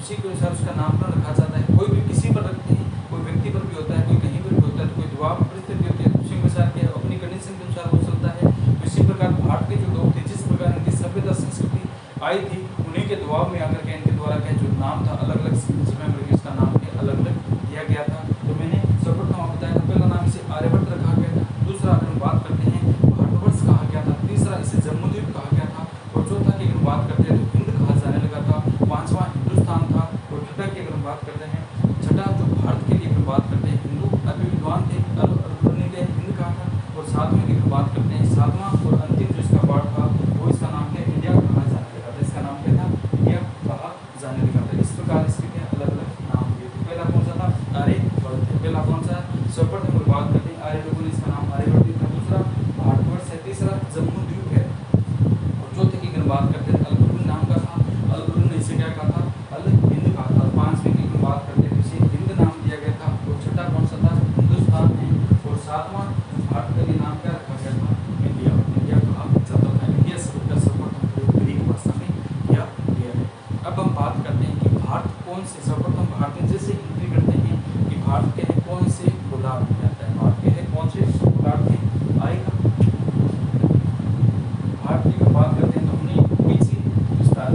उसी के अनुसार उसका नामकरण रखा जाता है। कोई भी किसी पर रखते हैं, कोई व्यक्ति पर भी होता है, कोई कहीं पर भी होता है, तो कोई दबाव परिस्थिति होती है, उसी के अनुसार के अपनी कंडीशन के अनुसार वो चलता है। तो इसी प्रकार भारत के जो लोग थे, जिस प्रकार इनकी सभ्यता संस्कृति आई थी, उन्हीं के दबाव में आकर के इनके द्वारा क्या जो नाम था अलग अलग समय में इसका नाम के अलग अलग दिया गया था। तो मैंने सर्वप्रथम आपको बताया था, पहला नाम इसे आर्यभट्ट रखा गया था, दूसरा अगर हम बात करते हैं भारतवर्ष कहा गया था, तीसरा इसे जम्बूद्वीप कहा गया था, और चौथा की अगर हम बात करते हैं तो हिंद कहा जाने लगा था, पांचवा हिंदुस्तान था, और छठा की अगर हम बात करते हैं, छठा जो भारत के लिए अगर बात करते हैं हिंदू अभी विद्वान थे के हिंद कहा था, और सातवें की अगर बात करते हैं, सातवां और अंतिम जो इसका पार्ट था वो इसका नाम है इंडिया कहा जाने लगा था। इसका नाम क्या था? इंडिया कहा जाने लगा था। इस प्रकार इसके अलग अलग नाम दिए थे। पहला कौन सा था? आर्यभट्ट थे। पहला कौन सा? सर्वप्रथम हम बात करते हैं आर्य लोगों ने इसका नाम आर्यभट्ट था, दूसरा भारतवर्ष है, तीसरा जम्बूद्वीप है, और चौथे की अगर बात करते हैं अल-कुर्न नाम का था, अल-कुर्न ने इसे क्या कहा था? अल हिंद कहा था। पांचवें की अगर बात करते हैं तो इसे हिंद नाम दिया गया था, और छठा कौन सा था? हिंदुस्तान है, और सातवां भारत का नाम क्या रखा गया था? इंडिया। इंडिया कहा जाता था। इंडिया शब्द का सर्वप्रथम प्रयोग ग्रीक भाषा में किया गया है। अब हम बात करते हैं कि भारत कौन से सर्वप्रथम भारत में जैसे एंट्री करते हैं कि भारत के है कौन से गोलार्ध में आता है, भारत के है कौन से गोलार्ध में आएगा। भारत की अगर बात करते हैं तो हमने पीछे विस्तार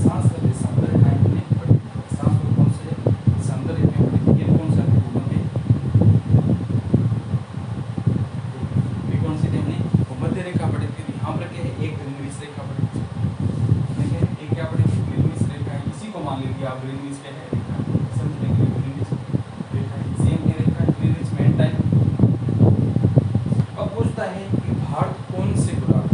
सांस्कृतिक सौंदर्य है, हमने सांस्कृतिक कौन से सौंदर्य में पढ़ी, ये कौन सा भूखंड है, ये कौन सी थी? हमने भूमध्य रेखा पढ़ी थी। यहाँ पर क्या है? एक ग्रीनविच रेखा पढ़ी थी, ठीक है, एक क्या पढ़ी थी? ग्रीनविच रेखा है। इसी को मान लीजिए आप ग्रीनविच क्या है रेखा, समझने के लिए ग्रीनविच रेखा है, सेम की रेखा है, ग्रीनविच मेन टाइम। अब पूछता है कि भारत कौन से गोलार्ध,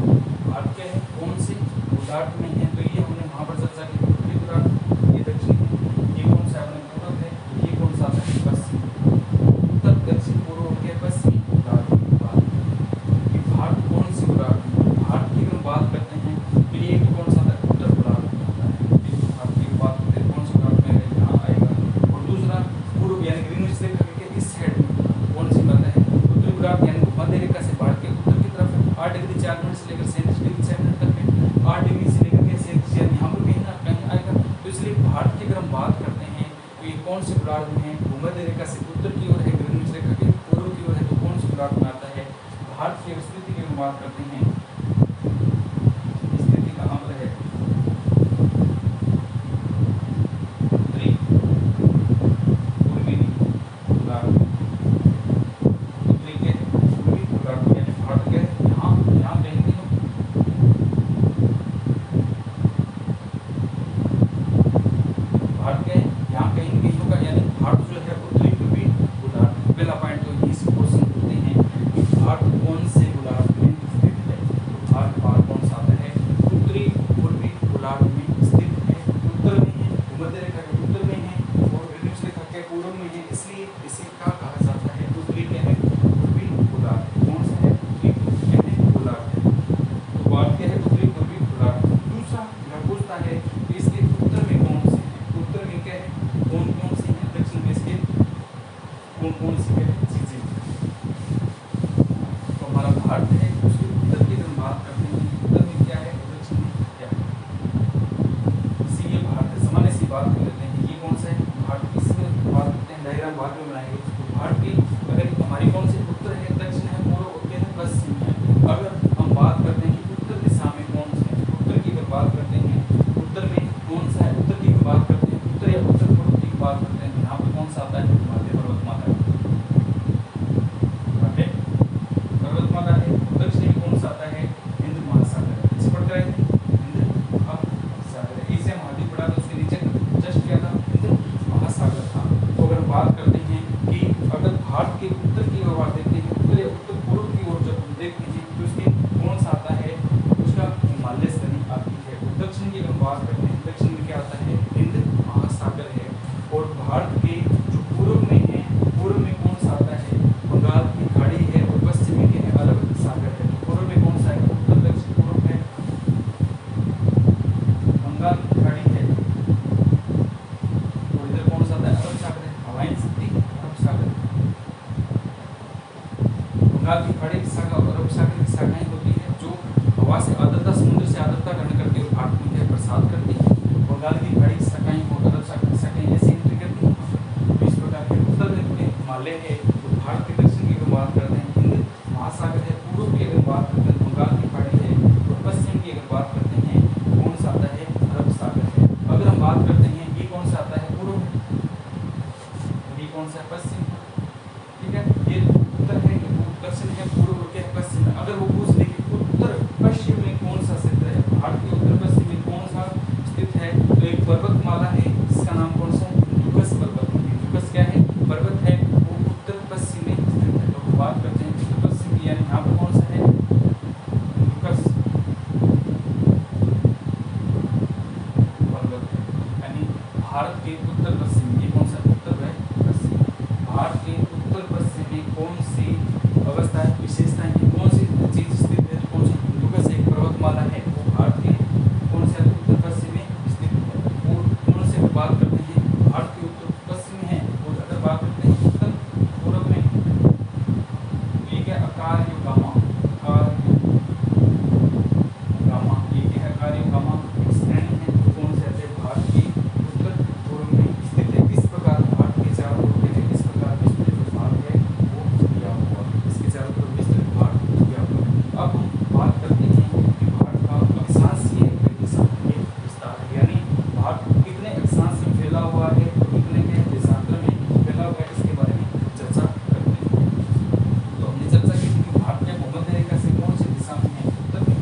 भारत क्या है कौन से गोलार्ध में है, तो ये हमने वहां पर चर्चा की, उत्तरी गोलार्ध, ये दक्षिण है, ये कौन सा अपने पूर्व है, ये कौन सा है? पश्चिम। उत्तर दक्षिण पूर्व हो गया, पश्चिमी गोलार्ध की बात कि भारत कौन से गोलार्ध में, भारत की अगर बात करते हैं तो ये कौन सा था? उत्तर गोलार्ध में आता है। भारत की बात करते हैं कौन से गोलार्ध में यहाँ आएगा, और दूसरा पूर्व यानी ग्रीनविच रेखा के इस साइड में कौन सी बात है? उत्तरी गोलार्ध यानी भूमध्य रेखा से भारत के उत्तर की तरफ है, 8 डिग्री 4 मिनट से लेकर 37 डिग्री 6 मिनट तक है, 8 डिग्री से लेकर के 37 यानी यहाँ पर कहीं ना कहीं आएगा। तो इसलिए भारत की अगर हम बात करते हैं तो ये कौन से गोलार्ध में है? भूमध्य रेखा से उत्तर की ओर है, ग्रीनविच रेखा के पूर्व की ओर है, तो कौन से गोलार्ध में आता है? भारत की स्थिति की हम बात करते हैं, स्थिति का अम्ल है उत्तरी पूर्वी गोलार्ध, उत्तरी के पूर्वी गोलार्ध यानी भारत के यहाँ कहीं भारत के यहाँ कहीं होगा, यानी भारत जो है उत्तरी पूर्वी गोलार्ध। पहला पॉइंट तो इस क्वेश्चन पूछते हैं कि भारत कौन से गोलार्ध में स्थित है, तो भारत कौन सा आता है? उत्तरी पूर्वी गोलार्ध में स्थित है, उत्तर में है, भूमध्य रेखा के उत्तर में है, और ग्रीनविच रेखा के पूर्व में है, इसलिए इसे क्या कहा जाता है? उत्तरी क्या है? पूर्वी गोलार्ध। कौन सा है? उत्तरी पूर्वी क्या है? गोलार्ध है। तो भारत क्या है? उत्तरी पूर्वी गोलार्ध। दूसरा यह पूछता है कि इसके उत्तर में कौन से है, उत्तर में क्या है? कौन कौन सी है? दक्षिण में इसके कौन कौन सी है चीजें? तो हमारा भारत है, उसके उत्तर की हम बात करते हैं, उत्तर में क्या है, दक्षिण में क्या है, इसी ये भारत है। सामान्य सी बात कर लेते हैं, ये कौन सा है? भारत। इसमें बात करते हैं, डायग्राम बाद में बनाएंगे। तो भारत की अगर हमारी कौन सी उत्तर है, दक्षिण है, पूर्व और क्या है? पश्चिम है। अगर हम बात करते हैं कि उत्तर दिशा में कौन सा है, उत्तर की अगर बात करते हैं, उत्तर में कौन सा है? उत्तर की बात करते हैं, उत्तर या उत्तर पूर्व की बात करते हैं, तो यहाँ पर कौन सा आता है? हिमालय पर्वतमाला है, पर्वतमाला है। दक्षिण में कौन सा आता है? हिंद महासागर। इसे पढ़ रहे थे, हिंद महासागर है। इसे महाद्वीप पढ़ा था, उसके नीचे जस्ट क्या था? हिंद महासागर था। तो अगर बात करते हैं कि अगर भारत के उत्तर की ओर देखते हैं, उत्तर या उत्तर पूर्व की ओर जब हम देखते हैं तो उसके कौन सा आता है? उसका हिमालय श्रेणी आती है। और दक्षिण की अगर बात करते हैं, दक्षिण में क्या आता है? हिंद महासागर है। और भारत के जो पूर्व में है, पूर्व में कौन सा आता है? बंगाल की खाड़ी है, और पश्चिम में क्या है? अरब सागर है। तो पूर्व में कौन सा है? उत्तर दक्षिण पूर्व है, बंगाल की खाड़ी है, और इधर कौन सा आता है? अरब सागर है, हवाई सिद्धि अरब सागर। बंगाल की खाड़ी की शाखा और अरब सागर की शाखाएं होती है, जो हवा से आर्द्रता, समुद्र से आर्द्रता ग्रहण करती है और भारत में प्रसाद करती है। बंगाल की खाड़ी की शाखाएं और अरब सागर बात करते हैं ये कौन सा आता है, पूर्व, ये कौन सा है, पश्चिम, ठीक है। ये उत्तर है, ये दक्षिण है, पूर्व क्या है, पश्चिम है। अगर वो पूछ ले कि उत्तर पश्चिम में कौन सा स्थित है, भारत के उत्तर पश्चिम में कौन सा स्थित है, तो एक पर्वतमाला है जिसका नाम कौन सा है, हिंदुकुश पर्वत। हिंदुकुश क्या है, पर्वत है, वो उत्तर पश्चिम में स्थित है। तो बात करते हैं उत्तर पश्चिम की, यानी यहाँ पर कौन सा है, हिंदुकुश पर्वत है, यानी भारत के उत्तर पश्चिम, ये कौन सा उत्तर है पश्चिम, भारत के उत्तर पश्चिम में कौन सी अवस्था है, विशेषता है, कौन सी चीज स्थित है, तो कौन सा हिंदुकुश एक पर्वतमाला है, वो भारत के कौन से उत्तर पश्चिम में स्थित है। और कौन से बात करते हैं, भारत के उत्तर पश्चिम में है। और अगर बात करते हैं उत्तर पूर्व में, ये क्या, अकार्योगामा, अकार्योगामा, ये क्या है, अकार्योगामा एक श्रेणी है, तो कौन से आते हैं, भारत के उत्तर पूर्व में स्थित है। किस प्रकार भारत के चारों ओर है, किस प्रकार विस्तृत जो भाग है वो दिया हुआ, इसके चारों तरफ विस्तृत भाग दिया हुआ है। अब हम बात करते हैं कि भारत का अक्षांशीय विस्तार, यानी भारत कितने अक्षांश में फैला हुआ है, कितने के देशांतर में फैला हुआ है, इसके बारे में चर्चा करते हैं। तो हमने चर्चा की थी कि भारत के भूमध्य रेखा से कौन सी दिशा में है, उत्तर में,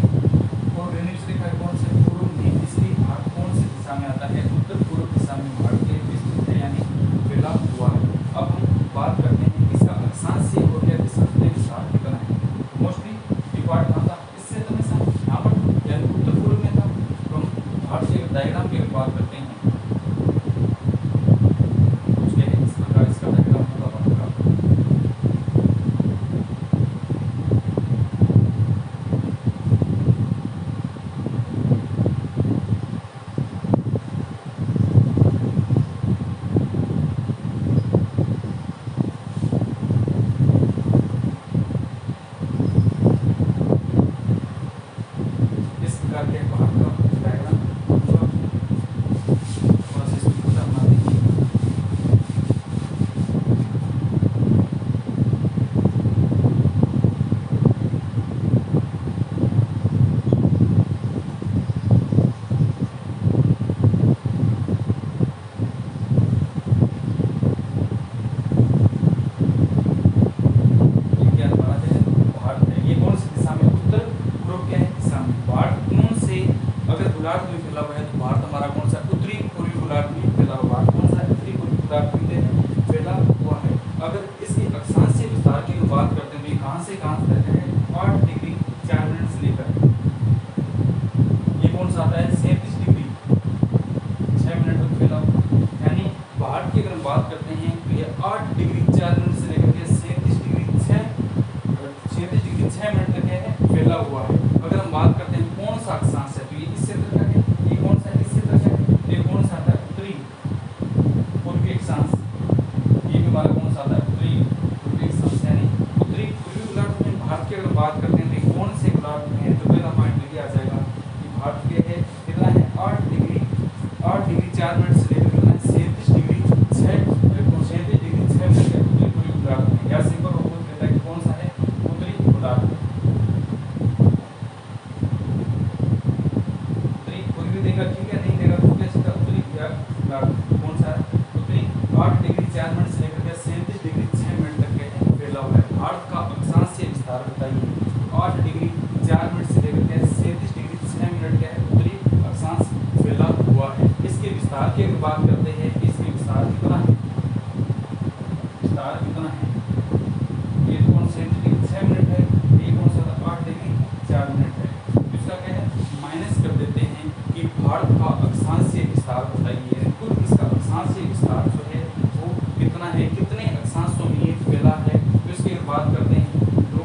और ग्रीनिच रेखा कौन से पूर्व में, इसलिए भारत कौन सी दिशा में आता है, उत्तर पूर्व दिशा में भारत के विस्तृत है, यानी फैला हुआ है। अब हम बात करते हैं कि इसका अक्षांशीय और या देशांतर विस्तार कितना है। मोस्टली ये पार्ट कहाँ था, इससे तो हमेशा यहाँ पर यानी उत्तर पूर्व में था। तो हम भारत के डायग्राम की बात करते हैं, कुछ क्या है, इस प्रकार इसका डायग्राम होगा भारत का। इस प्रकार के भारत का डायग्राम होगा। थोड़ा सा इसको छोटा बना देंगे। ये क्या बना है, भारत है, ये कौन सी दिशा में, उत्तर पूर्व क्या है दिशा में। भारत कौन से, अगर गोलार्ध में फैला हुआ है तो भारत हमारा कौन सा, उत्तरी पूर्वी गोलार्ध में फैला हुआ, भारत कौन सा है, उत्तरी पूर्वी गोलार्ध में फैला हुआ है। अगर इसके अक्षांशीय विस्तार की बात करते हैं, कहाँ से कहाँ तक है, 8 डिग्री 4 मिनट से लेकर, ये कौन सा आता है, 37 डिग्री 6 मिनट तक फैला हुआ। यानी भारत की अगर हम बात करते हैं तो ये 8 डिग्री 4 मिनट से लेकर के 37 डिग्री 6 मिनट तक है फैला हुआ है। अगर हम बात करते हैं कौन सा अक्षांश है, तो ये इस क्षेत्र का है, ये कौन सा है, इस क्षेत्र का है, ये कौन सा आता है, उत्तरी पूर्वी अक्षांश, ये भी हमारा कौन सा आता है, उत्तरी पूर्वी अक्षांश, यानी उत्तरी पूर्वी गोलार्ध में भारत की अगर बात करते हैं तो कौन से गोलार्ध में है, तो पहला पॉइंट ये आ जाएगा कि भारत के है कितना है, 8 डिग्री 4 मिनट से लेकर कितना है, 37 डिग्री 6 मिनट के उत्तरी पूर्वी गोलार्ध में। या सिंपल हो कहता है कि कौन सा है, उत्तरी गोलार्ध, उत्तरी पूर्वी देगा, ठीक है, नहीं देगा तो कैसे का, उत्तरी गोलार्ध कौन सा है, उत्तरी 8 डिग्री 4 मिनट से लेकर 37 डिग्री 6 मिनट तक के है फैला हुआ है। भारत का अक्षांशीय विस्तार बताइए, 8 डिग्री 4 मिनट से लेकर 37 डिग्री 6 मिनट का है उत्तरी अक्षांश फैला हुआ है। इसके विस्तार की अगर बात करते हैं, इसके विस्तार कितना है, विस्तार कितना है, ये कौन से 6 मिनट है, ये कौन सा 8 डिग्री 4 मिनट है। इसका क्या है, माइनस कर देते हैं कि भारत का अक्षांशीय विस्तार बताइए, कुल इसका अक्षांशीय विस्तार जो है वो कितना है, कितने अक्षांशों में ये फैला है। तो इसकी अगर बात करते हैं तो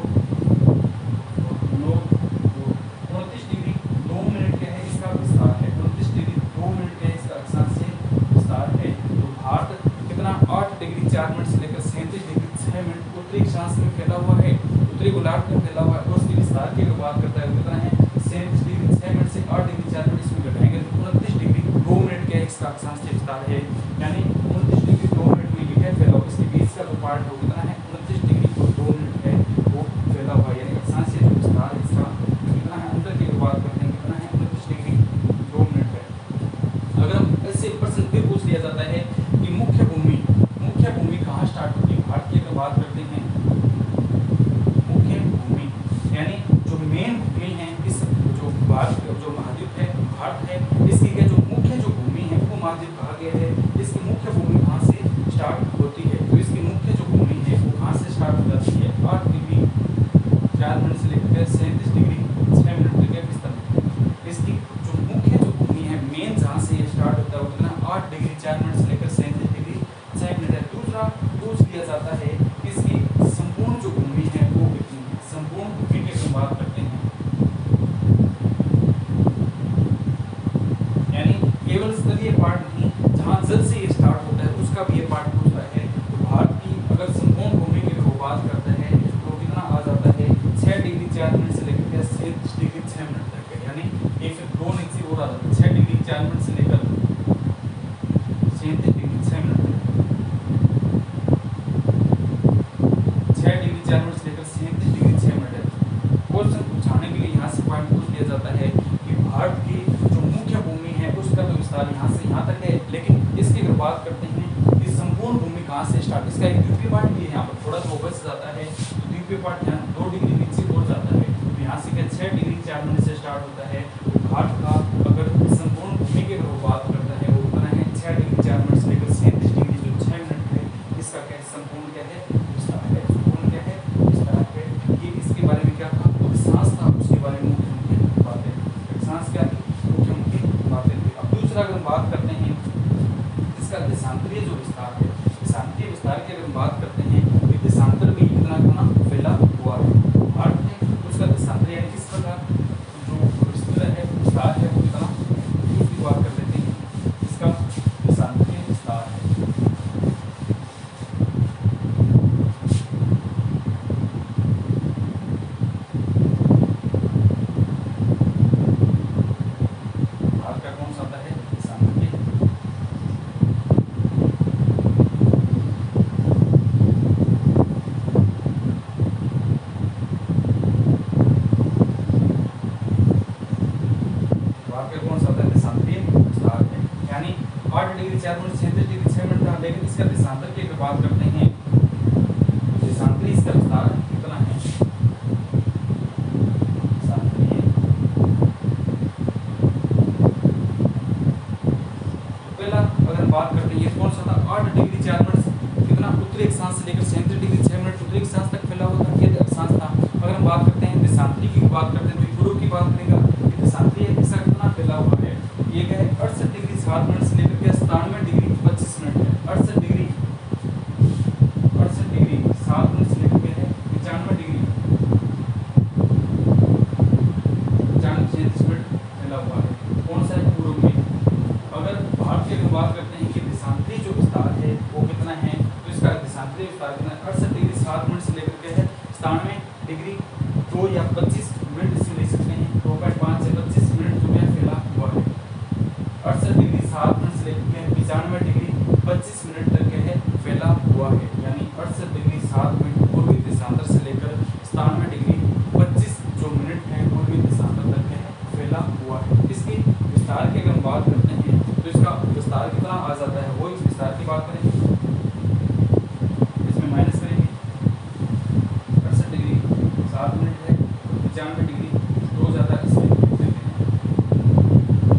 29 डिग्री 2 मिनट का है इसका विस्तार है, 29 डिग्री 2 मिनट का इसका अक्षांशीय विस्तार है। तो भारत कितना, 8 डिग्री 4 मिनट से लेकर 37 डिग्री 6 मिनट उत्तरी अक्षांश में फैला हुआ है, उत्तरी गोलार्ध में फैला हुआ है। और उसके विस्तार की अगर बात करता है कितना है, 37 डिग्री 6 मिनट से 8 डिग्री 4 मिनट इसमें घटाएंगे तो 29 डिग्री 2 मिनट का इसका अक्षांशीय विस्तार है, यानी 29 डिग्री 2 मिनट में ये है फैला हुआ। इसके बीच का जो पार्ट हो कितना है, 29 डिग्री 2 मिनट है वो फैला हुआ है, यानी अक्षांशीय विस्तार इसका कितना है, अंतर की बात करते हैं कितना है, 29 डिग्री 2 मिनट है। अगर हम इससे ऊपर लिया जाता है कि मुख्य भूमि कहाँ स्टार्ट होती है। भारत की अगर बात करते हैं मुख्य भूमि यानी जो मेन भूमि है इस जो भारत जो महाद्वीप है भारत है, इसकी क्या जो मुख्य जो भूमि है वो महाद्वीप कहा गया है। इसकी मुख्य भूमि कहाँ से स्टार्ट होती है, तो इसकी मुख्य जो भूमि है वो कहाँ से स्टार्ट हो जाती है 8 डिग्री 4 मिनट से लेकर 37 डिग्री 6 मिनट तक है विस्तार। इसकी जो मुख्य जो भूमि है मेन जहाँ से ये स्टार्ट होता है वो कितना 8 डिग्री 4 मिनट से लेकर 37 डिग्री 6 मिनट है। दूसरा पूछ लिया जाता है कि इसकी संपूर्ण जो भूमि है वो कितनी है। संपूर्ण भूमि की हम बात करते हैं यानी केवल स्थलीय पार्ट नहीं, जहाँ जल से ये स्टार्ट होता है उसका भी ये पार्ट पूछता है। तो भारत की अगर संपूर्ण भूमि की वो बात करता है तो कितना आ जाता है 6 डिग्री 4 मिनट से लेकर 37 डिग्री 6 मिनट तक है। यानी ये फिर 2 नीचे और आ जाता है 6 डिग्री 4 मिनट से लेकर 37 डिग्री 6 मिनट तक, 6 डिग्री 4 मिनट से लेकर 37 डिग्री 6 मिनट है। क्वेश्चन पूछाने के लिए यहाँ से पॉइंट पूछ लिया जाता है कि भारत की जो मुख्य भूमि है उसका तो विस्तार यहाँ से यहाँ तक है, लेकिन इसकी अगर बात करते हैं कि संपूर्ण भूमि कहाँ से स्टार्ट, इसका एक द्वीपीय पार्ट भी है यहाँ पर थोड़ा तो बच जाता है। तो द्वीपीय पार्ट यहाँ 2 डिग्री नीचे हो जाता है, तो यहाँ से क्या 6 डिग्री 4 मिनट से स्टार्ट होता है। भारत का अगर संपूर्ण भूमि की अगर वो बात करता है वो कितना है 6 डिग्री 4 मिनट से लेकर 37 डिग्री जो 6 मिनट है, इसका क्या संपूर्ण क्या है विस्तार है। संपूर्ण क्या है विस्तार है। ये इसके बारे में क्या था अक्षांश था, उसके बारे में मुख्य बातें अक्षांश क्या थी मुख्य बातें थी। अब दूसरा अगर हम बात करते हैं इसका देशांतरीय जो विस्तार है, देशांतरीय विस्तार की अगर हम बात करते हैं तो देशांतर में कितना फैला हुआ है भारत में, उसका देशांतर यानी किस प्रकार जो विस्तार है वो कितना, उसकी बात कर लेते हैं। इसका देशांतरीय विस्तार है भारत का कौन सा आता है देशांतरीय। कौन सा देशांतरीय विस्तार है यानी 8 डिग्री 4 मिनट 37 डिग्री 6 मिनट था, लेकिन इसका देशांतर की अगर बात करते हैं देशांतरीय इसका विस्तार कितना है। देशांतरीय पहला अगर हम बात करते हैं ये कौन सा था 8 डिग्री 4 मिनट कितना उत्तरी अक्षांश से लेकर 37 डिग्री 6 मिनट उत्तरी अक्षांश तक फैला हुआ था, ये अक्षांश था। अगर हम बात करते हैं देशांतरीय की बात करते हैं तो पूर्व की बात करेंगे देशांतरीय हिस्सा कितना फैला हुआ है, ये क्या है 68 डिग्री 7 मिनट से लेकर के 97 डिग्री 25 मिनट है। 68 डिग्री 7 मिनट से लेकर के है 95 डिग्री 36 मिनट फैला हुआ है। कौन सा है पूर्व में। अगर भारत की अगर बात करते हैं कि देशांतरीय जो विस्तार है वो कितना है, तो इसका देशांतरीय विस्तार कितना है 68 डिग्री 7 मिनट से लेकर के है 97 डिग्री 2 या 25 मिनट इसमें ले सकते हैं 2.5 से 25 मिनट जो है फैला हुआ है। 68 डिग्री 7 मिनट से लेकर 95 डिग्री 25 मिनट तक है फैला हुआ है। यानी 68 डिग्री 7 मिनट पूर्वी देशांतर से लेकर 97 डिग्री 25 जो मिनट है पूर्वी देशांतर तक है फैला हुआ है। इसकी विस्तार की अगर हम बात करते हैं तो इसका विस्तार कितना आ जाता है, वो इस विस्तार की बात करें इसमें माइनस करेंगे 68 डिग्री 7 मिनट है 95 डिग्री 2 जाता है इसमें देते हैं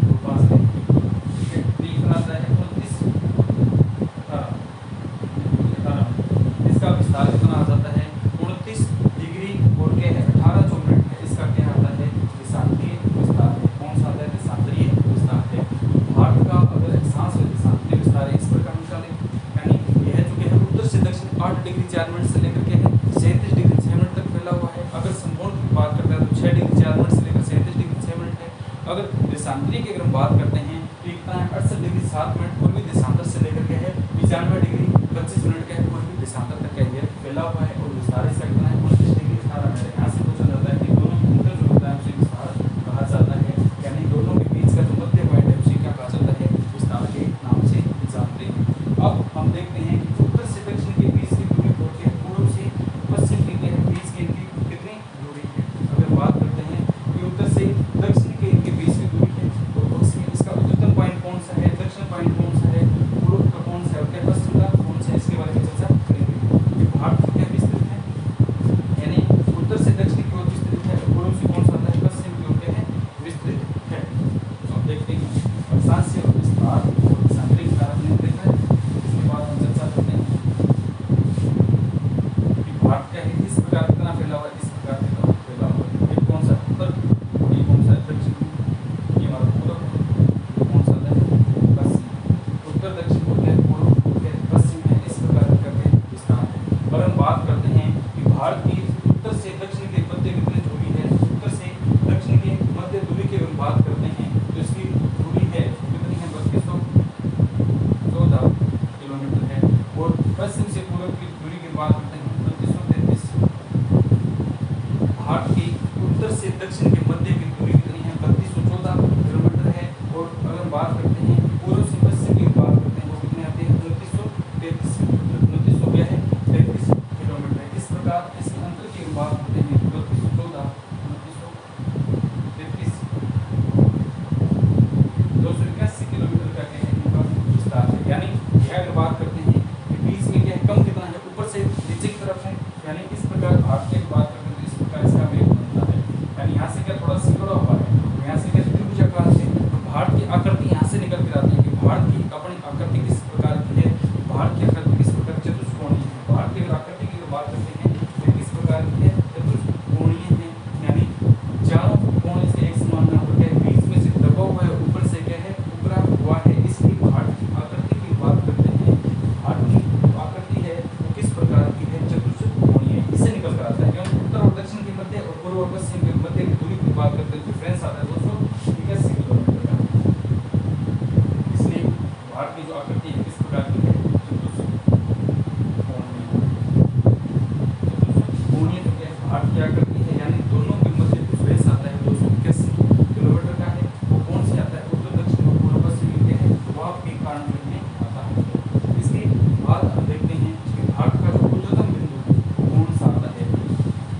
2 5 ठीक है। तो कितना आता है 29 18 इसका विस्तार कितना आ जाता है 29 डिग्री और क्या है 18 जो मिनट है, इसका क्या आता है देशांतरीय विस्तार है। कौन सा आता है देशांतरीय विस्तार है। भारत का अगर अक्षांश देशांतरीय विस्तार है इस प्रकार निकालें यानी यह जो है उत्तर से दक्षिण 8 डिग्री 4 मिनट से लेकर के है 37 डिग्री 6 मिनट तक फैला हुआ है। अगर संपूर्ण की बात करते हैं तो 6 डिग्री 4 मिनट से लेकर 37 डिग्री 6 मिनट है। अगर देशांतरीय की अगर हम बात करते हैं तो कितना है 68 डिग्री 7 मिनट पूर्वी देशांतर से लेकर के है 95 डिग्री 25 मिनट का पूर्वी देशांतर तक का ये फैला हुआ है। और विस्तार इसका कितना है 29 डिग्री 18 मिनट। यहाँ से पूछा जाता है कि दोनों के अंतर जो होता है उसे विस्तार कहा जाता है, यानी दोनों के बीच का जो मध्य पॉइंट है उसे क्या कहा जाता है विस्तार के नाम से जानते हैं। अब हम देखते हैं कि उत्तर से दक्षिण के बीच की दूरी होती है, पूर्व से पश्चिम के बीच की इनकी कितनी दूरी है। अगर बात करते हैं कि उत्तर से दक्षिण के इनके बीच की दूरी है तो इसका उच्चतम पॉइंट कौन सा है, दक्षिण पॉइंट कौन सा है, उत्तर दक्षिण हो गया, पूर्व हो गया, पश्चिम है, इस प्रकार करके विस्तार है। और हम बात करते हैं कि भारत की उत्तर से दक्षिण के मध्य कितनी दूरी है। उत्तर से दक्षिण की मध्य दूरी की हम बात करते हैं तो इसकी दूरी है कितनी है, 3214 किलोमीटर है। और पश्चिम से पूर्व की दूरी की बात करते हैं 2933। भारत की उत्तर से दक्षिण के मध्य की दूरी कितनी है, 3214 किलोमीटर है। और अगर हम बात करते हैं पूर्व से पश्चिम की बात करते हैं वो कितने आते हैं, 2933 क्या है, 33 किलोमीटर है। इस प्रकार इस अंतर की बात करते हैं 3214 2933 281 किलोमीटर का क्या है इनका विस्तार है। यानी यह अगर बात करते हैं कि बीच में क्या है, कम कितना है, ऊपर से नीचे की तरफ है। यानी इस प्रकार भारत की बात करते हैं तो इस प्रकार इसका वेग बनता है। यानी यहाँ से क्या थोड़ा सिकुड़ा हुआ है, यहाँ से क्या त्रिभुजाकार से भारत की आकृति यहाँ से निकल कर आती है कि भारत की अपनी आकृति किस प्रकार की है, भारत की आकृति किस प्रकार चतुष्कोणीय है। भारत की आकृति की बात करते हैं तो किस प्रकार की है, चतुष्कोणीय है। यानी चारों कोण इसके एक समान ना होकर बीच में से दबा हुआ है, ऊपर से क्या है उभरा हुआ है। इसलिए भारत की आकृति की बात करते हैं, भारत की आकृति है वो किस प्रकार की है, चतुष्कोणीय है। इससे निकल कर आता है क्योंकि उत्तर और दक्षिण के मध्य और पूर्व और पश्चिम के मध्य की दूरी की बात करते हैं, डिफरेंस आता है 281 किलोमीटर का। इसलिए भारत की जो आकृति है किस प्रकार की है, चतुष्कोणीय तो क्या है, भारत की आकृति है। यानी दोनों के मध्य डिफरेंस आता है 281 किलोमीटर का है। वो कौन से आता है, उत्तर दक्षिण और पूर्व पश्चिम के है दबाव के कारण में आता है। इसके बाद हम देखते हैं कि भारत का जो उच्चतम बिंदु कौन सा आता है।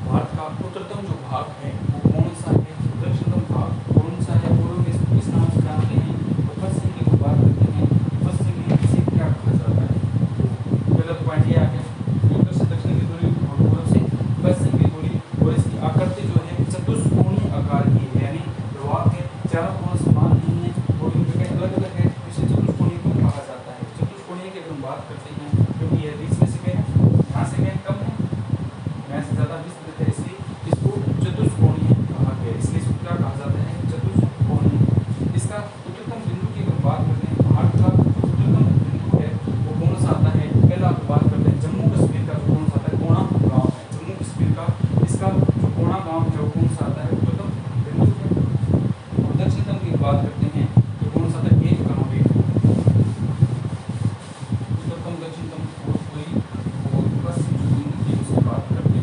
भारत का उत्तरतम जो भाग है वो कौन सा है, दक्षिणतम भाग कौन सा है, पूर्व में इसको किस नाम से जानते हैं, तो पश्चिम की बात करते हैं। पश्चिम में इसे क्या कहा जाता है, पहला तो पॉइंट ये आ गया, उत्तर से दक्षिण की दूरी और पूर्व से पश्चिम की दूरी और इसकी आकृति जो है चतुष्कोणीय आकार की है। यानी ध्रुव के चारों कोण समान नहीं है और इनके अलग अलग है, इसे चतुष्कोणीय को कहा जाता है। चतुष्कोणीय की हम बात करते हैं क्योंकि यह बीच में से क्या है, यहाँ से क्या कम है, यहाँ से ज़्यादा विस्तृत है, इसलिए इसको चतुष्कोणीय कहा गया। इसलिए इसको क्या कहा जाता है, चतुष्कोणीय। इसका उच्चतम बिंदु की अगर बात करते हैं, भारत का उच्चतम बिंदु है वो कौन सा आता है, पहला आप बात करते हैं जम्मू कश्मीर का कौन सा आता है, कोणा गाँव है। जम्मू कश्मीर का इसका जो कोणा गाँव है वो कौन सा आता है, उच्चतम बिंदु है। और दक्षिणतम की बात करते हैं तो कौन सा आता है, एक गाँव है। उत्तरतम दक्षिणतम और कोई और पश्चिम जो बिंदु की उसकी बात करते हैं।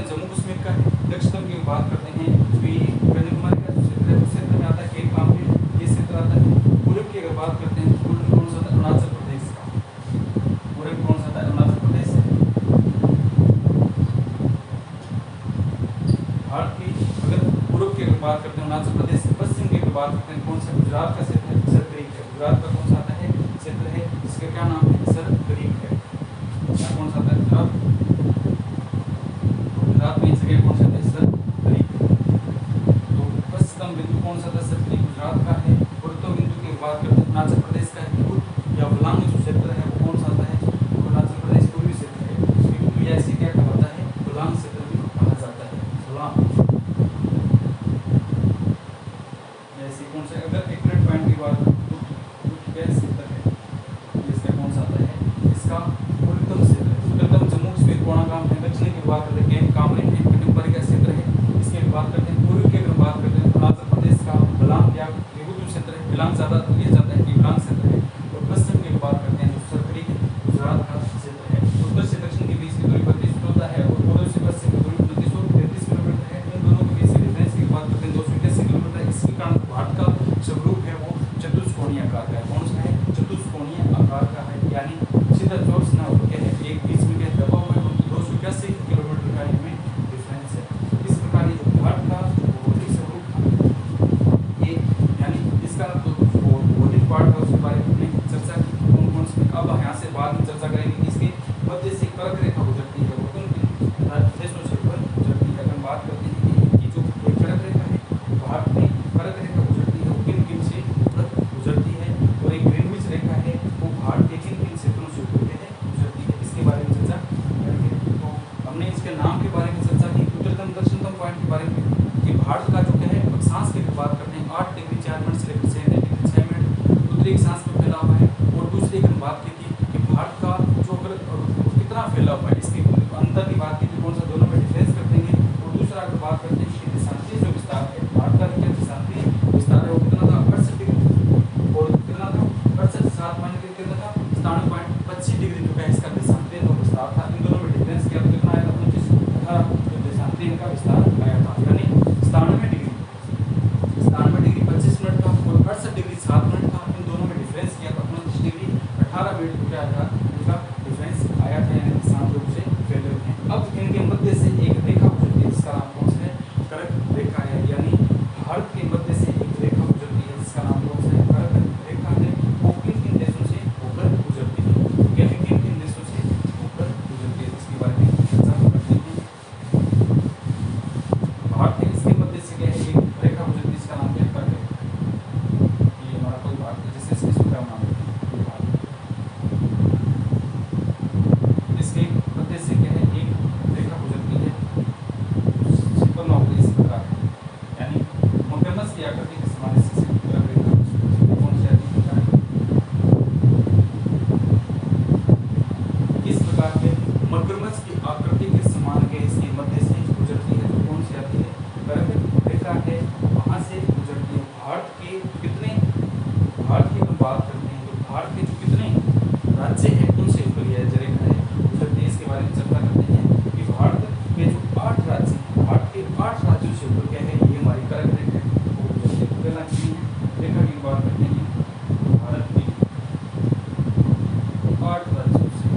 जम्मू कश्मीर का है। दक्षिणतम की बात करते हैं तो ये कन्याकुमारी का क्षेत्र है, उस क्षेत्र में आता है केप काम में, ये क्षेत्र आता है। पूर्व की अगर बात करते हैं तो पूर्व कौन सा था, अरुणाचल प्रदेश का। पूर्व कौन सा था, अरुणाचल प्रदेश है। भारत की अगर पूर्व की अगर बात करते हैं अरुणाचल प्रदेश, पश्चिम की अगर बात करते हैं कौन सा, गुजरात का क्षेत्र है, सरकरीक है। गुजरात का कौन सा आता है, क्षेत्र है जिसका क्या नाम है, सरकरीक है। कौन सा आता है, गुजरात में जगह कौन सा था, सरकरीक। तो पश्चिम बिंदु कौन सा था, सरकरीक गुजरात का है। पूर्वतम बिंदु की बात करते हैं अरुणाचल प्रदेश का है। या वलांग जो क्षेत्र है वो कौन सा आता है, अरुणाचल प्रदेश पूर्वी क्षेत्र है। बिंदु ऐसे क्या कहलाता है, वलांग क्षेत्र भी कहा जाता है। वलांग ऐसे कौन सा, अगर एक्यूरेट पॉइंट की बात करें तो क्या क्षेत्र है, जिसका कौन सा आता है, इसका 7 कितना था 97.25 डिग्री जो है इसका देशांतरीय तो विस्तार था। इन दोनों में डिफरेंस किया तो कितना आया था 29, 18 जो देशांतरीय का विस्तार आया था, यानी 97 डिग्री 25 मिनट था और 68 डिग्री 7 मिनट था। इन दोनों में डिफरेंस किया तो 29 डिग्री 18 मिनट जो क्या था इनका डिफरेंस आया था, यानी समान रूप से फैले हुए हैं। अब इनके मध्य से एक रेखा गुजरती है जिसका नाम कौन सा है, कर्क रेखा है, यानी भारत के मध्य से एक रेखा गुजरती है जिसका नाम कौन सा है, कर्क रेखा है। वो किन किन देशों से होकर गुजरती है, यानी किन किन देशों से होकर गुजरती है इसके बारे में चर्चा करते हैं। भारत के इसके मध्य से क्या है एक रेखा गुजरती है इसका नाम क्या है, कर्क रेखा। ये हमारा कोई भारत है जैसे इसका नाम है इसके मध्य से क्या है एक रेखा गुजरती है सिंपल नॉर्मल इस प्रकार है, यानी मगरमच्छ की आकृति के समान इससे रेखा कौन सी आती है, किस प्रकार के मगरमच्छ की आकृति के समान के इसके मध्य से गुजरती है, तो कौन सी आती है, कर्क रेखा है, वहां से गुजरती है। भारत के कितने, भारत की हम बात करते हैं तो भारत के जो कितने राज्य हैं उनसे ऊपर यह रेखा है गुजरती है, इसके बारे में चर्चा करते हैं कि भारत के जो 8 राज्य हैं, भारत के 8 राज्यों से ऊपर क्या है ये हमारी कर्क रेखा है वो गुजरती है। तो पहला रेखा की बात करते हैं भारत के 8 राज्यों से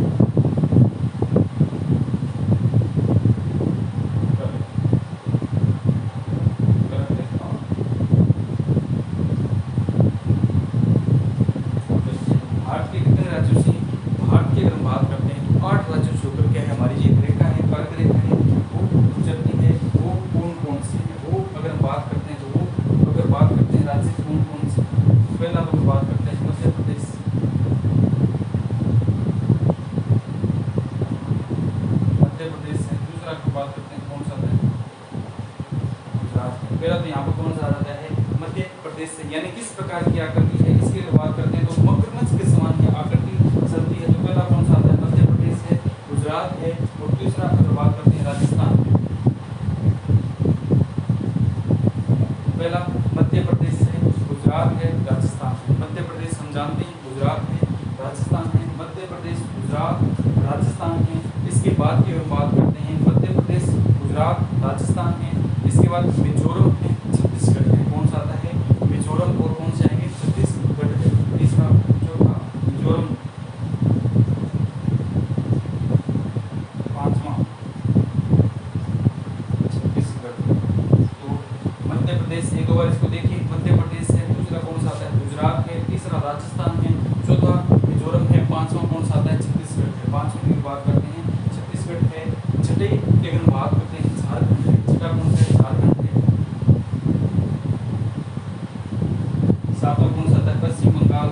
भारत के कितने राज्यों से, भारत की अगर हम बात करते हैं तो 8 राज्यों से ऊपर क्या है हमारी ये रेखा है, कर्क रेखा है वो गुजरती है। वो कौन कौन से है, वो अगर हम बात करते हैं तो वो अगर बात करते हैं राज्य कौन कौन से, पहला अगर बात करते हैं मध्य प्रदेश, मध्य प्रदेश है। दूसरा अगर बात करते हैं कौन सा है, गुजरात। पहला तो यहाँ पर कौन सा आता है मध्य प्रदेश से, यानी किस प्रकार की आकृति है इसकी अगर बात करते हैं तो मगरमच्छ के समान की आकृति चलती है। तो पहला कौन सा आता है मध्य प्रदेश है, गुजरात है, और दूसरा अगर बात करते हैं राजस्थान, पहला मध्य प्रदेश है, गुजरात है, राजस्थान है। मध्य प्रदेश हम जानते हैं, गुजरात है, राजस्थान है, मध्य प्रदेश, गुजरात, राजस्थान है। इसके बाद की अगर बात करते हैं मध्य प्रदेश, गुजरात, राजस्थान है, इसके बाद मिजोरम है, छत्तीसगढ़ है। कौन सा आता है मिजोरम, और कौन से आएंगे छत्तीसगढ़ है। तीसरा चौथा मिजोरम, पांचवा छत्तीसगढ़। तो मध्य प्रदेश एक दो बार इसको देखिए, मध्य प्रदेश है, दूसरा कौन सा आता है गुजरात है, तीसरा राजस्थान है, चौथा मिजोरम है, पांचवा कौन सा आता है छत्तीसगढ़ है। पांचवें की बात करते हैं छत्तीसगढ़ है। छठे की अगर बात करते हैं झारखंड है, छठा कौन सा है झारखंड है। सातवां कौन सा आता है पश्चिम बंगाल।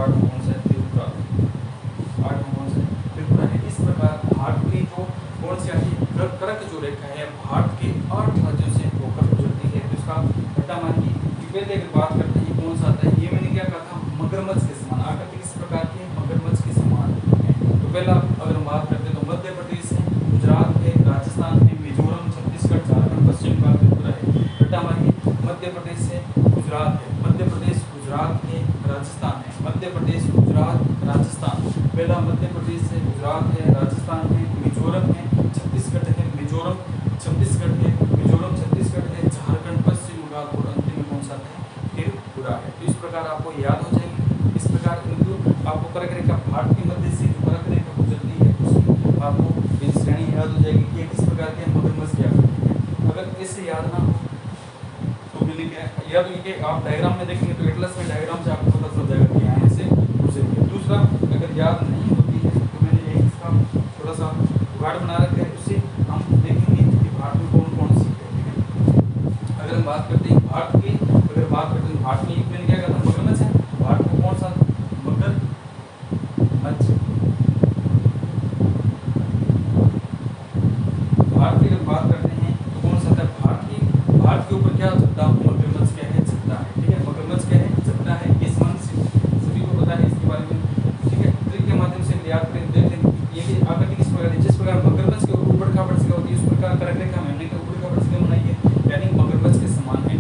आठवां कौन सा है त्रिपुरा, आठवां कौन सा है त्रिपुरा है। इस प्रकार भारत की जो कौन सी आती है कर्क जो रेखा है भारत के 8 राज्यों से होकर गुजरती है। तो इसका घटा मानिए कि पहले अगर बात करते हैं कौन सा आता है, ये मैंने क्या कहा था मगरमच्छ के समान, आकृति किस प्रकार की है मगरमच्छ के समान है। तो पहला अगर हम बात करते हैं तो मध्य प्रदेश है, गुजरात है, राजस्थान है, मिजोरम, छत्तीसगढ़, झारखंड, पश्चिम बंगाल, त्रिपुरा है। घटा मानिए मध्य प्रदेश है, गुजरात है, मध्य प्रदेश, गुजरात है, राजस्थान है, मध्य प्रदेश, गुजरात, राजस्थान। पहला मध्य प्रदेश है, गुजरात है, राजस्थान है, मिजोरम है, छत्तीसगढ़ है, मिजोरम, छत्तीसगढ़ है, मिजोरम, छत्तीसगढ़ है, झारखंड, पश्चिम बंगाल, और अंतिम में कौन सा है त्रिपुरा है। तो इस प्रकार आपको याद हो जाएगी। इस प्रकार आपको कर्क रेखा भारत के मध्य से जो कर्क रेखा गुजरती है उसकी आपको ये श्रेणी याद हो जाएगी कि किस प्रकार के मगरमच्छ क्या करती है। अगर इससे याद ना हो तो मैंने क्या याद हो कि आप डायग्राम में देखेंगे तो एटलस में डायग्राम से आपको पता चल जाएगा कि यहाँ से गुजरेंगे। दूसरा अगर याद नहीं होती है तो मैंने एक इसका थोड़ा सा जुगाड़ बना रखा है, उससे हम देखेंगे कि भारत में कौन कौन सी है। ठीक है, अगर हम बात करते हैं भारत की, अगर बात करते हैं भारत में एक मैंने क्या कहा था मगरमच्छ है, भारत में कौन सा मगरमच्छ, भारत की अगर बात करते हैं तो कौन सा था भारत के ऊपर क्या चलता मगरमच्छ क्या है चलता है। ठीक है, मगरमच्छ क्या है चलता है, ये सभी को पता है इसके बारे में। ठीक है, ट्रिक के माध्यम से याद करें देख लें ये कि आकृति किस प्रकार है, जिस प्रकार मगरमच्छ के ऊपर ऊबड़ खाबड़ होती है उस प्रकार कर्क रेखा में हमने ऊबड़ खाबड़ बनाई है, यानी मगरमच्छ के समान है।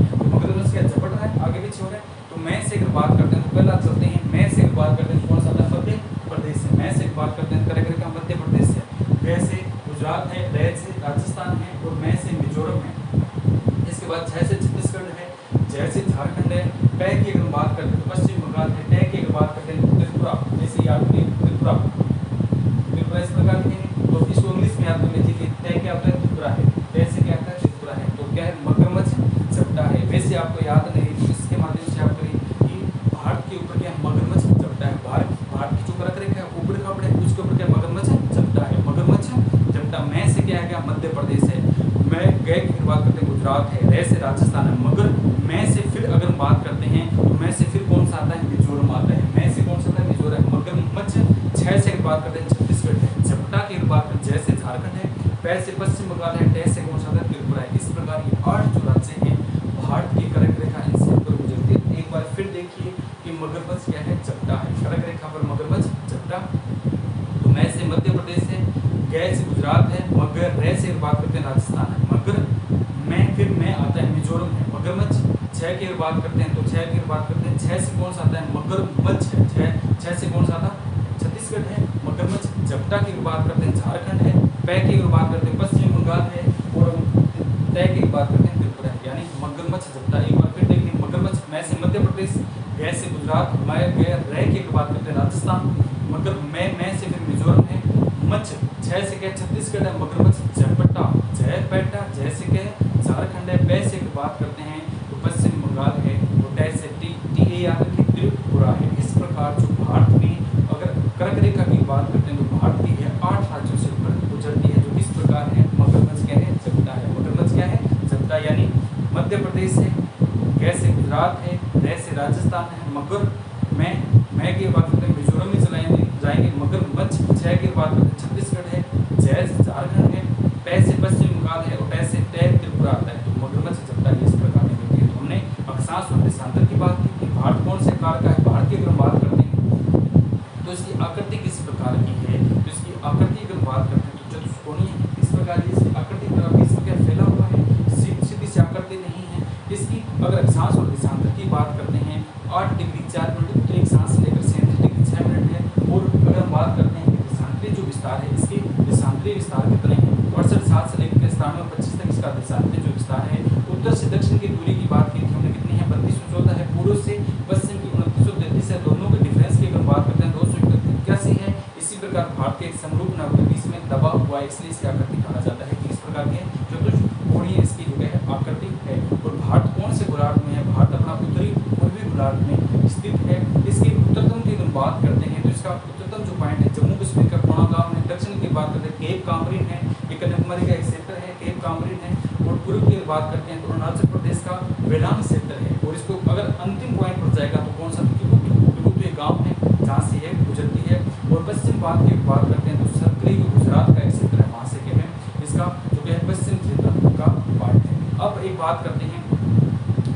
पै की अगर बात करते हैं तो पश्चिम बंगाल है, टै की अगर बात करते हैं तो त्रिपुरा, जैसे याद करिए त्रिपुरा, त्रिपुरा इस प्रकार के हैं। तो इसको इंग्लिश में याद कर लीजिए कि टै क्या होता है, त्रिपुरा है, टै से क्या आता है, त्रिपुरा है। तो क्या है, मगरमच्छ जपटा है। वैसे आपको याद नहीं तो इसके माध्यम से आप करिए कि भारत के ऊपर क्या मगरमच्छ जपटा है। भारत की जो करक रेखा है ऊपर खबड़ है, उसके ऊपर क्या मगरमच्छ जपटा है। मगरमच्छ जपटा। मैं से क्या है, मध्य प्रदेश है। मैं गए की फिर बात करते हैं गुजरात है, रे से राजस्थान है। मगर मैं से फिर अगर बात करते हैं तो मैं से फिर कौन सा आता है, मिजोरम आता है। मैं से कौन सा आता है, मिजोरम। मगरमच्छ छह से अगर बात करते हैं छत्तीसगढ़ है। जपटा की अगर बात करते हैं जय से झारखंड है, पै से पश्चिम बंगाल है, टै से कौन सा आता है, त्रिपुरा है। इस प्रकार ये 8 जो राज्य हैं भारत की करक रेखा इनसे ऊपर गुजरती है। एक बार फिर देखिए कि मगरमच्छ क्या है, जपटा है। करक रेखा पर मगरमच्छ जपटा। तो मैं से मध्य प्रदेश है, गै से गुजरात है, मगर रे से बात करते हैं राजस्थान है। मगर मैं फिर मैं आता है मिजोरम है। मगरमच्छ छह की बात करते हैं तो छह की बात करते हैं, छह से कौन सा आता है, मगरमच्छ है। छह से कौन सा आता है, छत्तीसगढ़ है। मगरमच्छ जपटा की बात करते हैं झारखंड है। पै की बात करते हैं पश्चिम बंगाल है, और तय की बात करते हैं त्रिपुरा है। यानी मगरमच्छ जपटा। एक बार फिर देखिए मगरमच्छ मैं से मध्य प्रदेश, गै से गुजरात, मैं गै रे की बात करते हैं राजस्थान। मगर मैं से फिर मिजोरम है। मच्छ छह से क्या छत्तीसगढ़ है। मगरमच्छ जपटा, जय पैटा, जय से क्या झारखंड है। पै से बात करते हैं तो पश्चिम बंगाल है, और टै से टी ए याद रखिए त्रिपुरा है। इस प्रकार जो भारत में अगर कर्क रेखा की बात करते हैं तो भारत की है 8 राज्यों से ऊपर गुजरती है, जो इस प्रकार है। मगरमच्छ क्या है, जपटा है। मगरमच्छ क्या है, जपटा। यानी मध्य प्रदेश है, गै से गुजरात है, रे से राजस्थान है। मगर मैं की बात करते हैं मिजोरम में जाएंगे। मगरमच्छ छह की बात करते हैं छत्तीसगढ़ है, जय से झारखंड है, पै से पश्चिम बंगाल है, और टै से त्रिपुरा आता है। तो मगरमच्छ जपटा इस प्रकार की होती है। तो हमने अक्षांश और देशांतर की बात की कि भारत कौन से कार का है। भारत की अगर बात करते हैं तो इसकी आकृति किस प्रकार की है। तो इसकी आकृति अगर बात करते हैं तो चतुष्कोणीय है। इस प्रकार की इसकी आकृति इसमें क्या फैला हुआ है, सीधी सी आकृति नहीं है। इसकी अगर अक्षांश और देशांतर की बात करते हैं 8 डिग्री 4 मिनट, तो एक सांस लेकर 37 डिग्री 6 मिनट है। और अगर हम बात करते हैं कि देशांतरी जो विस्तार है, इसके देशांतरी विस्तार कितने हैं, 68.7 से लेकर 97.25 तक इसका देशांतरी जो विस्तार है। उत्तर से दक्षिण की दूरी की बात की थी हमने, कितनी है, 3214 है। पूर्व से पश्चिम की 2933 है। दोनों के डिफरेंस की अगर बात करते हैं 281 है। इसी प्रकार भारत के एक समरूप नाव के बीच में दबा हुआ है, इसलिए इसकी आकृति कहा जाता है कि इस प्रकार के चतुष्कोणीय इसकी जो है आकृति है। और भारत कौन से गोलार्ध में है, भारत अपना उत्तरी पूर्वी गोलार्ध में स्थित है। इसके उत्तरतम की अगर बात करते हैं तो इसका उत्तरतम जो पॉइंट है जम्मू कश्मीर का कोणागांव है। दक्षिण की बात करते हैं केप कामरीन है, ये कन्याकुमारी का एक क्षेत्र है, केप कामरीन है। और पूर्व की बात करते हैं तो अरुणाचल प्रदेश का वेलांग क्षेत्र है। और इसको अगर अंतिम पॉइंट पर जाएगा तो कौन सा, किबुतु ये गाँव है जहाँ से ये गुजरती है। और पश्चिम बात की बात करते हैं तो सरकरी गुजरात का एक क्षेत्र है, वहाँ से क्या है इसका जो है पश्चिम क्षेत्र का पार्ट है। अब एक बात करते हैं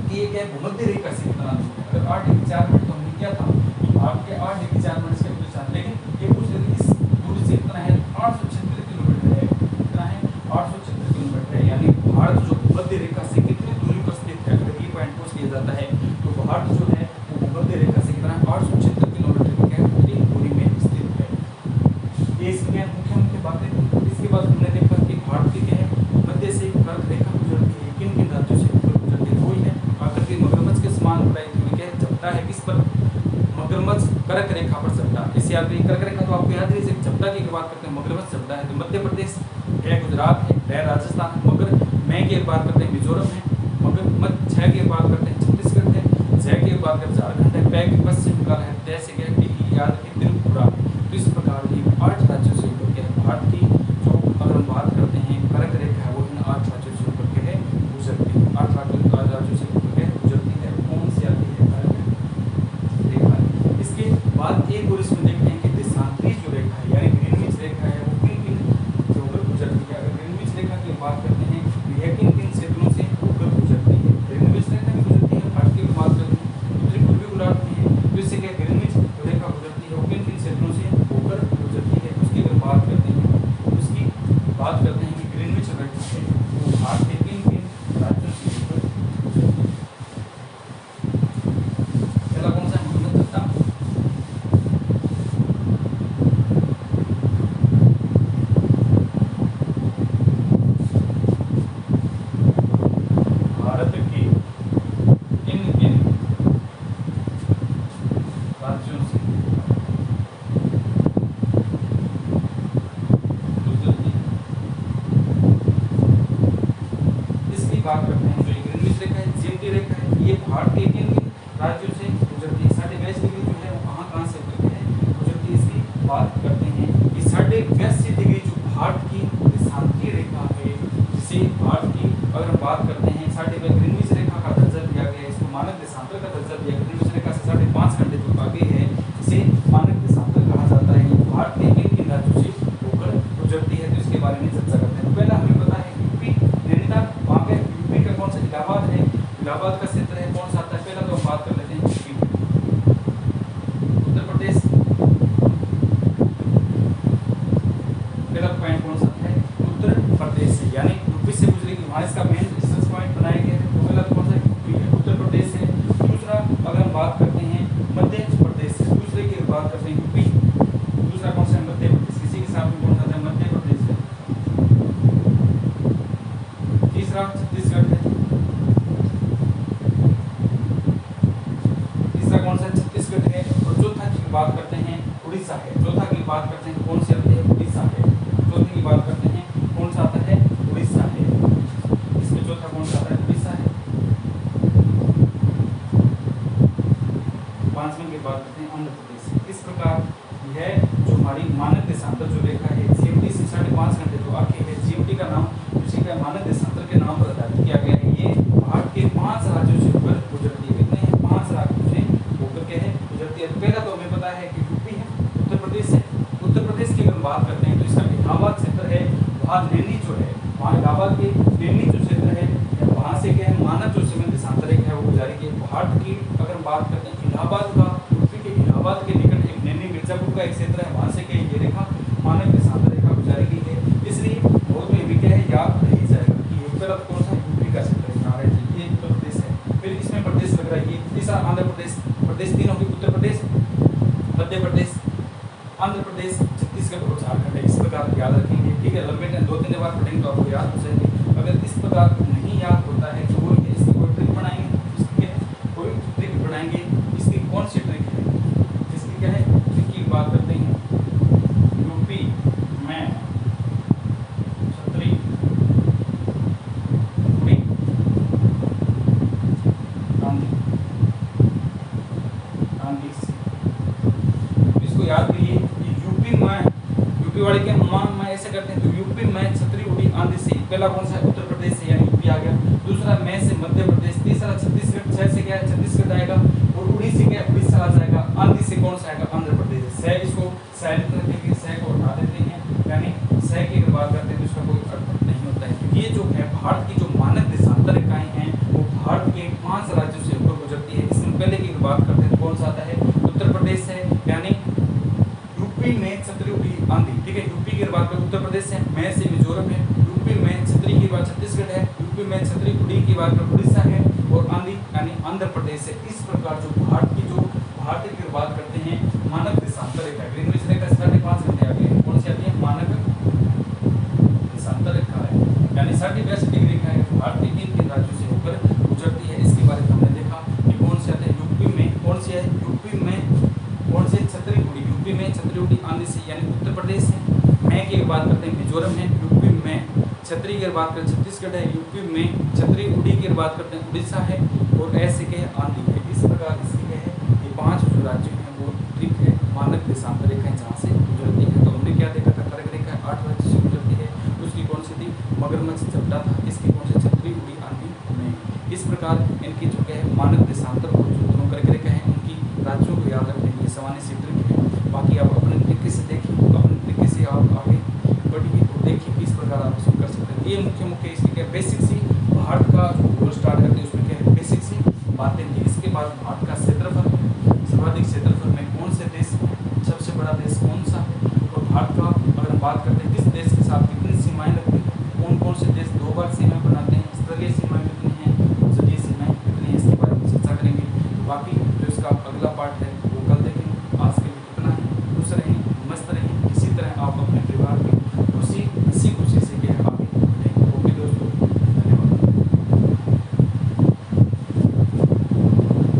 कि ये क्या है, भूमध्य रेखा से कितना दूर है। अगर 8 डिग्री 4 मिनट तो हमने क्या था कि भारत के 8 डिग्री 4 मिनट से दूर, लेकिन ये पूछ रहे थे इस दूरी से कितना है, 876 किलोमीटर है। कितना है, 876 किलोमीटर है। यानी भारत जो भूमध्य रेखा से कितनी दूरी पर स्थित है, अगर ये पॉइंट पूछ लिया जाता है तो भारत जो है वो भूमध्य रेखा से कितना 876 किलोमीटर की दूरी में स्थित है। ये इसमें मुख्य बातें। इसके बाद हमने देखा कि भारत की क्या है, मध्य से कर्क रेखा गुजरती है। किन किन राज्यों से गुजरती है, वही है आकृति मगरमच्छ के समान क्या जपटा है। किस पर, मगरमच्छ कर्क रेखा पर जपटा। इस याद रखिए कर्क रेखा तो आपको याद रही, जपटा की बात करते हैं मगरमच्छ जपटा है। तो मध्य प्रदेश है, गुजरात है, है राजस्थान है। मगर मैं की बात करते हैं मिजोरम है। मगरमच्छ छह की बात करते हैं छत्तीसगढ़ है, जय की बात करते हैं झारखंड है, पै की पश्चिम बंगाल है, तय से क्या याद रखिए त्रिपुरा। तो इस प्रकार की 8 राज्यों से ऊपर के भारत की जो अगर हम बात करते हैं कर्क रेखा है वो इन 8 राज्यों से ऊपर के है गुजरती है। 8 राज्यों से ऊपर के गुजरती है। कौन सी आती है, कर्क रेखा। इसके बाद एक और इसमें देखते हैं कि देशांतरी जो रेखा है यानी ग्रीनविच रेखा है वो किन किन से होकर गुजरती है। अगर ग्रीनविच रेखा की बात करते हैं तो यह किन किन क्षेत्रों से होकर गुजरती है। ग्रीनविच रेखा भी गुजरती है, भारत की बात करते हैं उत्तरी पूर्वी गोलार्ध में है, तो इससे क्या ग्रीनविच रेखा गुजरती है वो किन किन भारत के किन किन राज्यों से गुजरती है। 82.5 डिग्री जो है वो कहाँ से गुजरती है इसकी बात करते हैं। कि 82.5 डिग्री जो भारत की देशांतरीय रेखा है, जिसे भारत की अगर हम बात करते हैं 82.5 ग्रीनविच रेखा का दर्जा दिया गया है, इसको मानक देशांतर का दर्जा दिया। ग्रीनविच रेखा से 5.5 घंटे जो आगे है इसे मानक देशांतर कहा जाता है। भारत के किन किन राज्यों से होकर गुजरती है, तो इसके बारे में चर्चा करते हैं। पहला हमें पता है यूपी नैनीताल, वहाँ पे यूपी का कौन सा इलाहाबाद है, इलाहाबाद का क्षेत्र है, कौन सा आता है। पहला तो हम बात कर लेते हैं यूपी। उत्तर प्रदेश, पहला पॉइंट कौन सा है, उत्तर प्रदेश से, यानी यूपी से गुजरेगी, वहाँ इसका मेन डिस्टेंस पॉइंट बनाया गया है। तो पहला कौन सा यूपी है, उत्तर प्रदेश है। दूसरा अगर हम बात करते हैं मध्य प्रदेश से, दूसरे की बात करते हैं यूपी, दूसरा कौन सा है मध्य प्रदेश, किसी के साथ में कौन सा है मध्य प्रदेश है। तीसरा छत्तीसगढ़ है, तीसरा कौन सा छत्तीसगढ़ है। और चौथा की बात करते हैं उड़ीसा है, चौथा की बात करते हैं कौन से आते हैं, उड़ीसा है। चौथे की बात करते हैं कौन सा आता है, उड़ीसा है। इसमें चौथा कौन सा आता है, उड़ीसा है। पांचवें की बात करते हैं आंध्र प्रदेश। इस प्रकार यह जो हमारी मानक देशांतर जो रेखा है जीएमटी से 5.5 घंटे जो आगे है, जीएमटी का नाम उसी का मानक देशांतर के नाम पर आधारित किया गया है। ये भारत के 5 राज्यों से होकर गुजरती है। कितने हैं, 5 राज्यों से होकर के है गुजरती है। पहला तो हमें पता है कि यूपी है, उत्तर प्रदेश है। उत्तर प्रदेश की अगर बात करते हैं तो इसका इलाहाबाद क्षेत्र है, वहाँ नैनी जो है, वहाँ इलाहाबाद के नैनी जो क्षेत्र है, वहाँ से क्या है मानक जो सीमा देशांतर रेखा है वो गुजारी गई। भारत की अगर बात करते हैं इलाहाबाद का, यूपी के इलाहाबाद के निकट एक नैनी मिर्जापुर का एक क्षेत्र है, वहाँ से क्या ये रेखा मानक देशांतर रेखा गुजारी गई है। इसलिए बहुत में भी क्या है याद रह जाएगा कि ये पहला कौन सा यूपी का क्षेत्र है, ये उत्तर प्रदेश है। फिर इसमें प्रदेश लग रहा है ये, तीसरा आंध्र प्रदेश। प्रदेश तीन होगी, उत्तर प्रदेश, मध्य प्रदेश, आंध्र प्रदेश, छत्तीसगढ़ और झारखंड है। इस प्रकार याद रखेंगे, ठीक है। लंबे टाइम 2-3 बार पढ़ेंगे तो आपको याद हो जाएंगे। अगर इस प्रकार नहीं याद होता है तो वो इसकी कोई ट्रिक बनाएंगे, इसकी कोई ट्रिक बनाएंगे। इसकी कौन सी ट्रिक है, इसकी क्या है, ट्रिक की बात करते हैं। यूपी में छतरी उड़ी आंधी से, इसको याद करिए। यूपी में, यूपी वाले के मान में ऐसे करते हैं तो यूपी में छतरी उड़ी आंधी से। पहला कौन सा है, उत्तर प्रदेश से, यानी यूपी आ गया। दूसरा मैं से मध्य प्रदेश, तीसरा छत्तीसगढ़, छह से क्या है छत्तीसगढ़ आएगा, और उड़ी से क्या उड़ीसा आ जाएगा। आंधी से कौन सा आएगा, आंध्र प्रदेश। सह इसको साइलेंट रखेंगे, सह को हटा देते हैं, यानी सह की अगर बात करते हैं तो इसका कोई अर्थ नहीं होता है। तो ये जो है भारत की जो मानक देशांतर रेखाएं हैं वो भारत के 5 राज्यों से होकर गुजरती है। इसमें पहले की बात करते हैं तो कौन सा आता है, उत्तर प्रदेश है, यानी यूपी में छतरी उड़ी आंधी, ठीक है। यूपी की बात करें उत्तर प्रदेश है, मैं से मिजोरम है। यूपी में छतरी की बात छत्तीसगढ़ है, यूपी में छतरी उड़ी की बात उड़ीसा है, और आंधी यानी आंध्र प्रदेश है। इस प्रकार जो भारत की बात करते हैं मानक देशांतर रेखा, ग्रीनविच रेखा 5.5 घंटे आगे कौन सी आती है, मानक देशांतर रेखा है, यानी 82.5 डिग्री का है। भारत के किन राज्यों से होकर गुजरती है, इसके बारे में हमने देखा कि कौन से आते हैं। यूपी में कौन सी है, यूपी में कौन से छतरी उड़ी, यूपी में छतरी उड़ी आंधी से, यानी उत्तर प्रदेश है। मैं की बात करते हैं मिजोरम है, यूपी में छतरी की बात करें छत्तीसगढ़ है, यूपी में छतरी उड़ी की बात करते हैं उड़ीसा है, और ऐसे के है आंधी है। इस प्रकार इसकी क्या है, ये 5 जो राज्य हैं वो ठीक है मानक देशांतर रेखाएं जहाँ से गुजरती है। तो हमने क्या देखा था, कर्क रेखा 8 राज्यों से गुजरती है। उसकी कौन सी थी, मगरमच्छ चपटा था। इसकी कौन सी, छतरी उड़ी आंधी में। इस प्रकार इनकी जो क्या है मानक देशांतर और जो दोनों कर्क रेखा है उनकी राज्यों को याद रखने के लिए सामान्य सी ट्रिक है। बाकी आप अपने तरीके से देखिए, अपने तरीके से आप आगे बढ़िए तो देखिए किस प्रकार आप इसको कर सकते हैं। ये मुख्य इसकी क्या बेसिक सी भारत का जो स्टार्ट करते हैं उसमें क्या है बेसिक सी बातें थी। इसके बाद भारत का क्षेत्रफल, सर्वाधिक क्षेत्रफल में कौन से देश, सबसे बड़ा देश कौन सा है, और भारत का अगर हम बात करते हैं